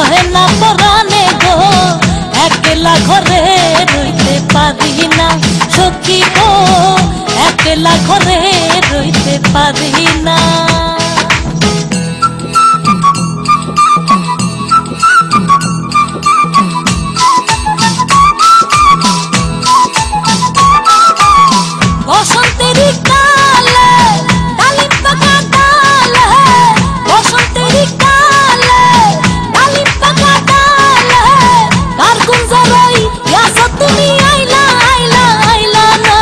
সহে না পরাণে গো, একলা ঘরে রইতে পারি না সখী গো, একলা ঘরে রইতে পারি না। বসন্তেরই কালে ডালিম পাকা ডালে, বসন্তেরই কালে ডালিম পাকা ডালে, কার গুঞ্জরই আছো তুমি আইলা আইলা আইলা না,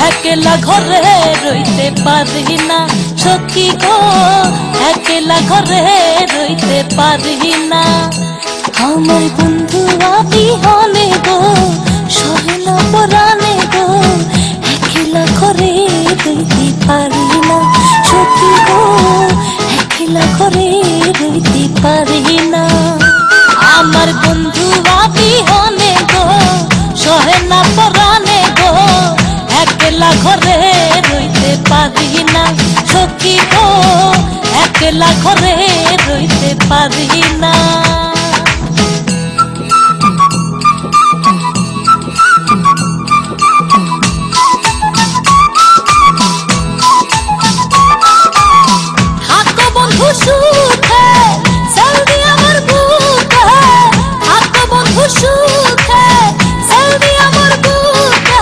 একলা ঘরে রইতে পারি না সখী গো, একলা ঘরে রইতে পারি না। আমার বন্ধু বিহনে গো, সহে না পরাণে গো, একলা ঘরে রইতে পারি না সখী গো, একলা ঘরে রইতে পারি না। আমার বন্ধু বিহনে গো, সহে না পরাণে গো, একলা ঘরে রইতে পারি না সখী গো, একলা ঘরে রইতে পারি না। সুখে জলদি আমার বুকে, থাকো বন্ধু সুখে জলদি আমার বুকে,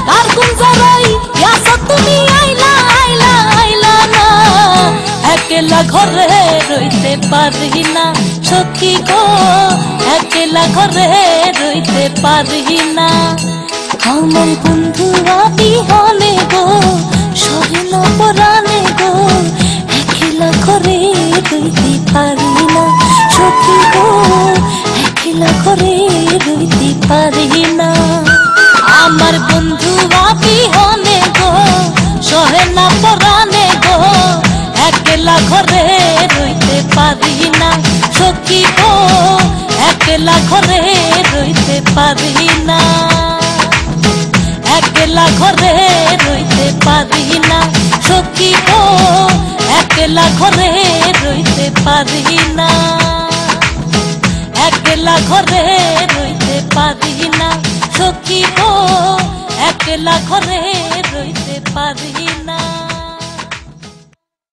কার গুঞ্জরই আছো তুমি আইলা আইলা আইলা না, একলা ঘরে রইতে পারি না সখী গো, একলা ঘরে রইতে পারি না। আমার বন্ধু বিহনে গো, সহে না পরাণে গো, একলা ঘরে রইতে পারি না সখী গো, একলা ঘরে রইতে পারি না। আমার বন্ধু বিহনে গো, সহে না পরাণে গো, একলা ঘরে রইতে পারি না সখী গো, একলা ঘরে রইতে পারি না, একলা ঘরে রইতে পারি না সখী গো, একলা ঘরে রইতে পারি না, একলা ঘরে রইতে পারি না সখী গো, একলা ঘরে রইতে পারি